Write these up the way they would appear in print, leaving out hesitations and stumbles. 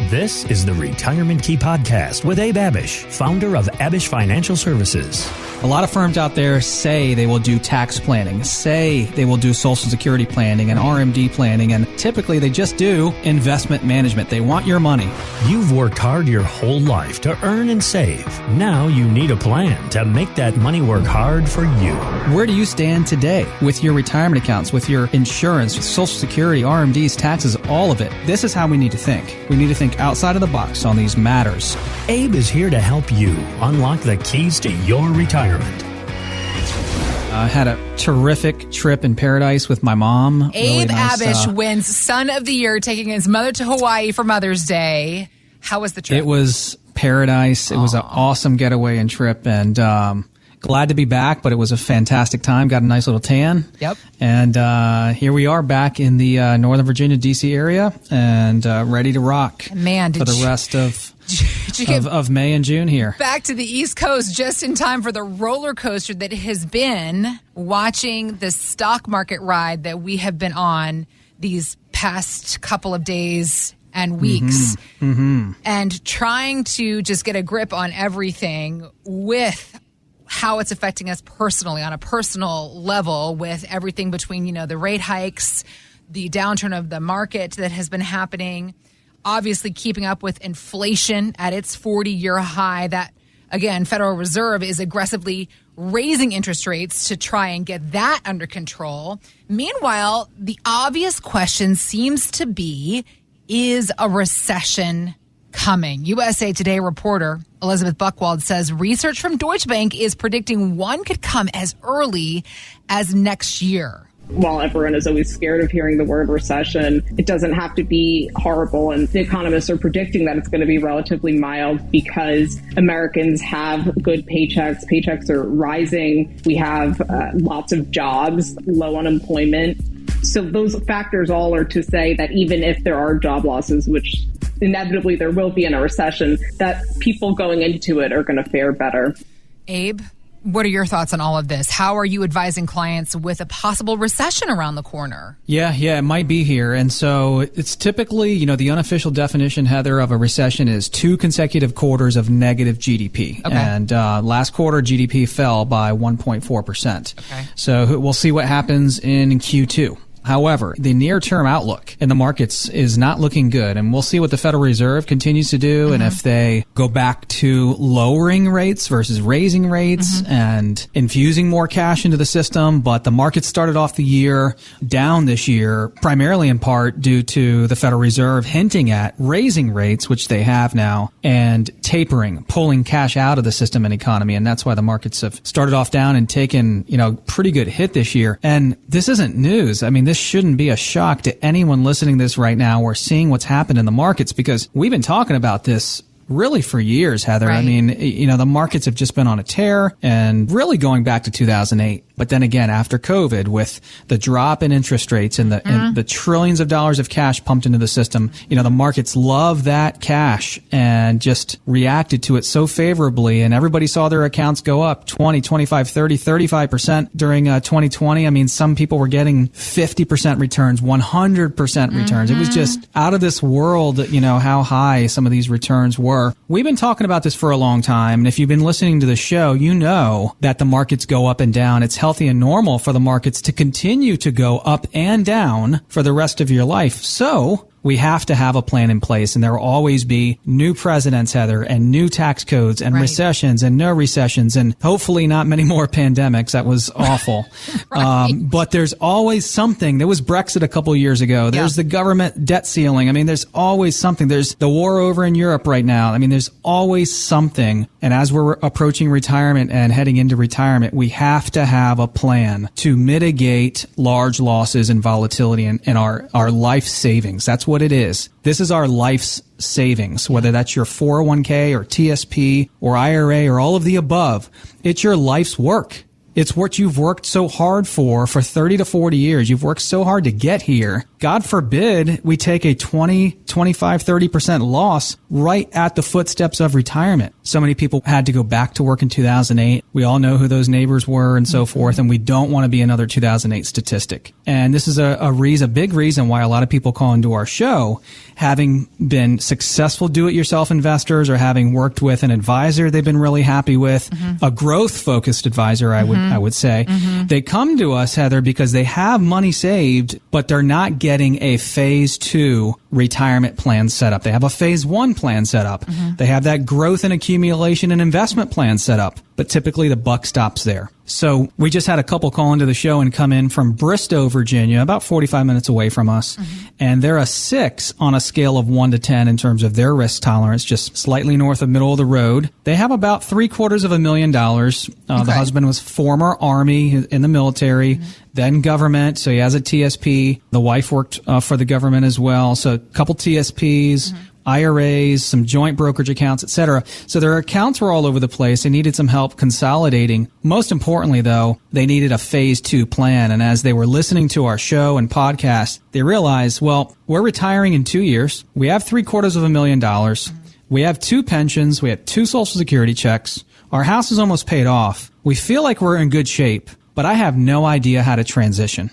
This is the Retirement Key Podcast with Abe Abish, founder of Abish Financial Services. A lot of firms out there say they will do tax planning, say they will do Social Security planning and RMD planning, and typically they just do investment management. They want your money. You've worked hard your whole life to earn and save. Now you need a plan to make that money work hard for you. Where do you stand today with your retirement accounts, with your insurance, with Social Security, RMDs, taxes, all of it? This is how we need to think. We need to think outside of the box on these matters. Abe is here to help you unlock the keys to your retirement. I had a terrific trip in paradise with my mom. Abe Abish wins Son of the Year, taking his mother to Hawaii for Mother's Day. How was the trip? It was paradise. It was an awesome getaway and trip, and glad to be back, but it was a fantastic time. Got a nice little tan. Yep. And here we are back in the Northern Virginia, D.C. area, and ready to rock for the rest of May and June here. Back to the East Coast just in time for the roller coaster that has been watching the stock market ride that we have been on these past couple of days and weeks, and trying to just get a grip on everything with how it's affecting us personally on a personal level, with everything between, the rate hikes, the downturn of the market that has been happening, obviously keeping up with inflation at its 40-year high. That, again, Federal Reserve is aggressively raising interest rates to try and get that under control. Meanwhile, the obvious question seems to be, is a recession coming? USA Today reporter Elizabeth Buchwald says research from Deutsche Bank is predicting one could come as early as next year. While everyone is always scared of hearing the word recession, it doesn't have to be horrible. And the economists are predicting that it's going to be relatively mild because Americans have good paychecks. Paychecks are rising. We have lots of jobs, low unemployment. So those factors all are to say that even if there are job losses, which inevitably there will be in a recession, that people going into it are going to fare better. Abe, what are your thoughts on all of this? How are you advising clients with a possible recession around the corner? Yeah, it might be here. And so it's typically, the unofficial definition, Heather, of a recession is 2 consecutive quarters of negative GDP. Okay. And last quarter, GDP fell by 1.4%. Okay. So we'll see what happens in Q2. However, the near-term outlook in the markets is not looking good, and we'll see what the Federal Reserve continues to do, and if they go back to lowering rates versus raising rates and infusing more cash into the system. But the market started off the year down this year, primarily in part due to the Federal Reserve hinting at raising rates, which they have now, and tapering, pulling cash out of the system and economy, and that's why the markets have started off down and taken, pretty good hit this year. And this isn't news. I mean, this shouldn't be a shock to anyone listening to this right now or seeing what's happened in the markets, because we've been talking about this really for years, Heather. Right. I mean, the markets have just been on a tear, and really going back to 2008. But then again, after COVID, with the drop in interest rates and the trillions of dollars of cash pumped into the system, the markets love that cash and just reacted to it so favorably. And everybody saw their accounts go up 20, 25, 30, 35% during 2020. I mean, some people were getting 50% returns, 100% returns. It was just out of this world, how high some of these returns were. We've been talking about this for a long time. And if you've been listening to the show, you know that the markets go up and down. It's healthy and normal for the markets to continue to go up and down for the rest of your life. So we have to have a plan in place, and there will always be new presidents, Heather, and new tax codes and recessions and no recessions, and hopefully not many more pandemics. That was awful. But there's always something. There was Brexit a couple of years ago. There's the government debt ceiling. I mean, there's always something. There's the war over in Europe right now. I mean, there's always something. And as we're approaching retirement and heading into retirement, we have to have a plan to mitigate large losses and volatility in our life savings. That's what it is. This is our life's savings, whether that's your 401k or TSP or IRA or all of the above. It's your life's work. It's what you've worked so hard for 30 to 40 years. You've worked so hard to get here. God forbid we take a 20 25, 30% loss right at the footsteps of retirement. So many people had to go back to work in 2008. We all know who those neighbors were and so forth, and we don't want to be another 2008 statistic. And this is a big reason why a lot of people call into our show, having been successful do-it-yourself investors or having worked with an advisor they've been really happy with, a growth-focused advisor, I would say. They come to us, Heather, because they have money saved, but they're not getting a phase 2 retirement plan set up. They have a phase 1 plan set up. They have that growth and accumulation and investment plan set up, but typically the buck stops there. So we just had a couple call into the show and come in from Bristow, Virginia, about 45 minutes away from us. And they're a 6 on a scale of 1 to 10 in terms of their risk tolerance, just slightly north of middle of the road. They have about $750,000. The husband was former Army in the military, then government. So he has a TSP. The wife worked for the government as well. So a couple TSPs. IRAs, some joint brokerage accounts, etc. So their accounts were all over the place. They needed some help consolidating. Most importantly, though, they needed a phase 2 plan. And as they were listening to our show and podcast, they realized, well, we're retiring in 2 years. We have $750,000. We have 2 pensions. We have 2 Social Security checks. Our house is almost paid off. We feel like we're in good shape, but I have no idea how to transition.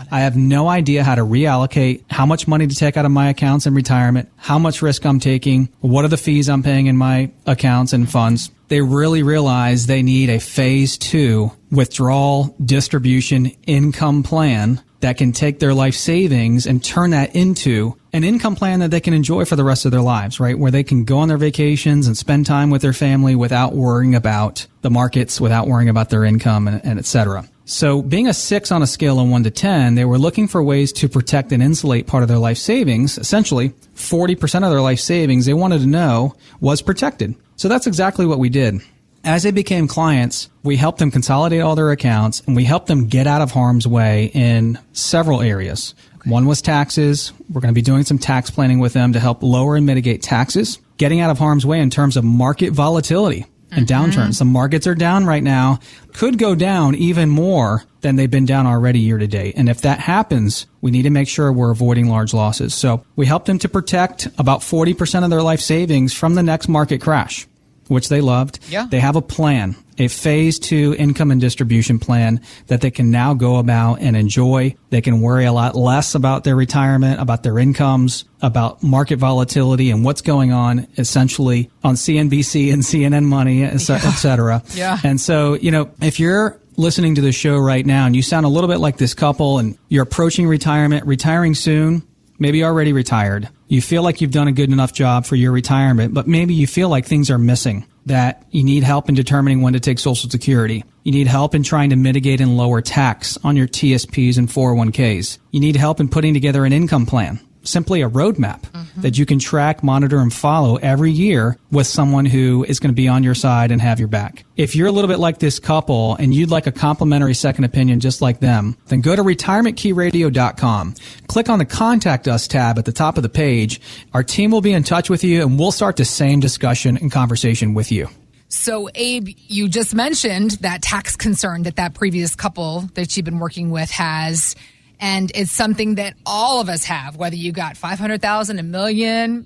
I have no idea how to reallocate, how much money to take out of my accounts in retirement, how much risk I'm taking, what are the fees I'm paying in my accounts and funds. They really realize they need a phase 2 withdrawal distribution income plan that can take their life savings and turn that into an income plan that they can enjoy for the rest of their lives, right? Where they can go on their vacations and spend time with their family without worrying about the markets, without worrying about their income, and et cetera. So being a 6 on a scale of 1 to 10, they were looking for ways to protect and insulate part of their life savings. Essentially, 40% of their life savings they wanted to know was protected. So that's exactly what we did. As they became clients, we helped them consolidate all their accounts, and we helped them get out of harm's way in several areas. One was taxes. We're going to be doing some tax planning with them to help lower and mitigate taxes. Getting out of harm's way in terms of market volatility and downturns. The markets are down right now, could go down even more than they've been down already year to date. And if that happens, we need to make sure we're avoiding large losses. So we help them to protect about 40% of their life savings from the next market crash, which they loved. Yeah. They have a plan, a phase 2 income and distribution plan that they can now go about and enjoy. They can worry a lot less about their retirement, about their incomes, about market volatility and what's going on essentially on CNBC and CNN Money, et cetera. Yeah. And so, if you're listening to the show right now and you sound a little bit like this couple and you're approaching retirement, retiring soon, maybe already retired, you feel like you've done a good enough job for your retirement, but maybe you feel like things are missing, that you need help in determining when to take Social Security. You need help in trying to mitigate and lower tax on your TSPs and 401ks. You need help in putting together an income plan, simply a roadmap that you can track, monitor, and follow every year with someone who is going to be on your side and have your back. If you're a little bit like this couple and you'd like a complimentary second opinion just like them, then go to retirementkeyradio.com. Click on the Contact Us tab at the top of the page. Our team will be in touch with you, and we'll start the same discussion and conversation with you. So, Abe, you just mentioned that tax concern that previous couple that you've been working with has. And it's something that all of us have, whether you got $500,000, $1 million,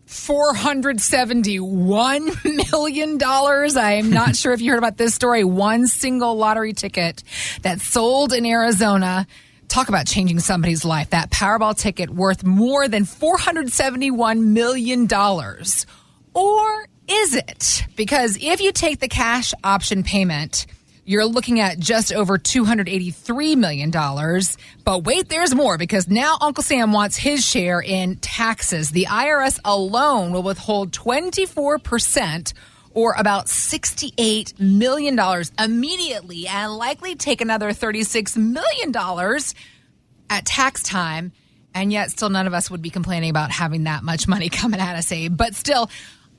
$471 million. I'm not sure if you heard about this story. One single lottery ticket that sold in Arizona. Talk about changing somebody's life. That Powerball ticket worth more than $471 million. Or is it? Because if you take the cash option payment, you're looking at just over $283 million. But wait, there's more, because now Uncle Sam wants his share in taxes. The IRS alone will withhold 24%, or about $68 million immediately, and likely take another $36 million at tax time. And yet still none of us would be complaining about having that much money coming at us, Abe. But still,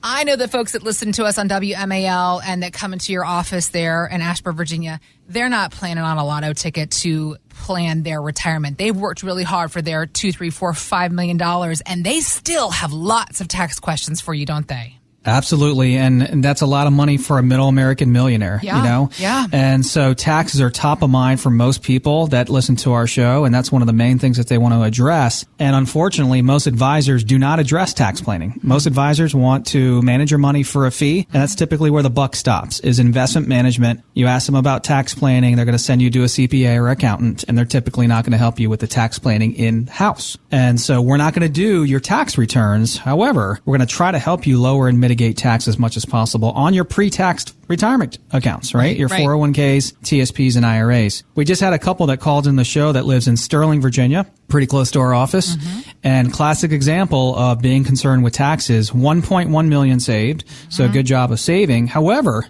I know the folks that listen to us on WMAL and that come into your office there in Ashburn, Virginia, they're not planning on a lotto ticket to plan their retirement. They've worked really hard for their $2, $3, $4, $5 million, and they still have lots of tax questions for you, don't they? Absolutely. And that's a lot of money for a middle American millionaire, Yeah. you know? Yeah. And so taxes are top of mind for most people that listen to our show. And that's one of the main things that they want to address. And unfortunately, most advisors do not address tax planning. Most advisors want to manage your money for a fee. And that's typically where the buck stops, is investment management. You ask them about tax planning, they're going to send you to a CPA or accountant, and they're typically not going to help you with the tax planning in-house. And so we're not going to do your tax returns. However, we're going to try to help you lower and mitigate tax as much as possible on your pre-taxed retirement accounts, right? Your Right. 401ks, TSPs, and IRAs. We just had a couple that called in the show that lives in Sterling, Virginia, pretty close to our office. And classic example of being concerned with taxes, 1.1 million saved. So a good job of saving. However,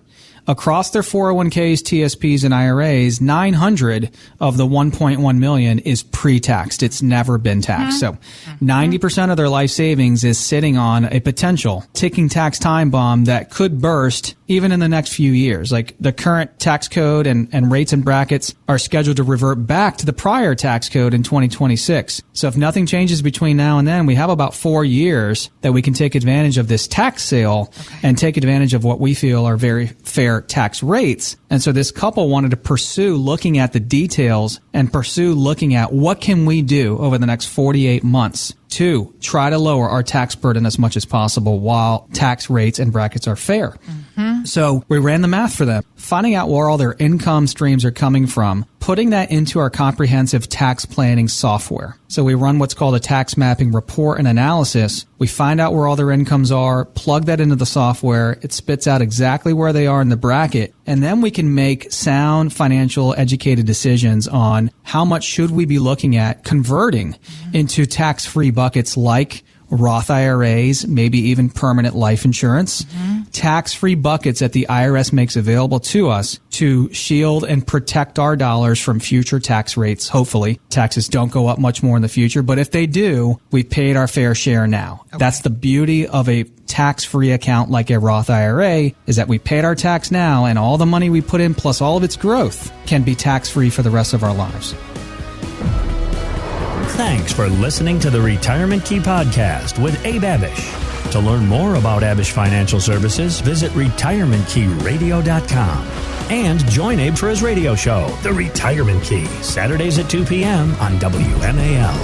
across their 401ks, TSPs, and IRAs, 900 of the 1.1 million is pre-taxed. It's never been taxed. So 90% of their life savings is sitting on a potential ticking tax time bomb that could burst even in the next few years. Like the current tax code and rates and brackets are scheduled to revert back to the prior tax code in 2026. So if nothing changes between now and then, we have about 4 years that we can take advantage of this tax sale and take advantage of what we feel are very fair tax rates. And so this couple wanted to pursue looking at the details and pursue looking at what can we do over the next 48 months to try to lower our tax burden as much as possible while tax rates and brackets are fair. So we ran the math for them, finding out where all their income streams are coming from, putting that into our comprehensive tax planning software. So we run what's called a tax mapping report and analysis. We find out where all their incomes are, plug that into the software. It spits out exactly where they are in the bracket. And then we can make sound financial educated decisions on how much should we be looking at converting into tax-free buckets like Roth IRAs, maybe even permanent life insurance, tax-free buckets that the IRS makes available to us to shield and protect our dollars from future tax rates. Hopefully, taxes don't go up much more in the future, but if they do, we've paid our fair share now. Okay. That's the beauty of a tax-free account like a Roth IRA, is that we paid our tax now, and all the money we put in plus all of its growth can be tax-free for the rest of our lives. Thanks for listening to the Retirement Key Podcast with Abe Abish. To learn more about Abish Financial Services, visit retirementkeyradio.com and join Abe for his radio show, The Retirement Key, Saturdays at 2 p.m. on WMAL.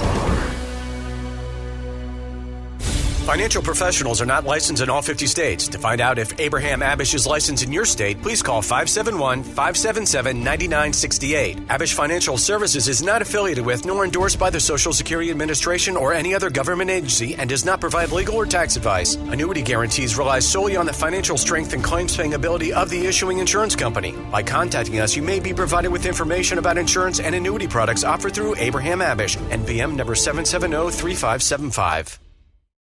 Financial professionals are not licensed in all 50 states. To find out if Abraham Abish is licensed in your state, please call 571-577-9968. Abish Financial Services is not affiliated with nor endorsed by the Social Security Administration or any other government agency and does not provide legal or tax advice. Annuity guarantees rely solely on the financial strength and claims-paying ability of the issuing insurance company. By contacting us, you may be provided with information about insurance and annuity products offered through Abraham Abish, NPM number 770-3575.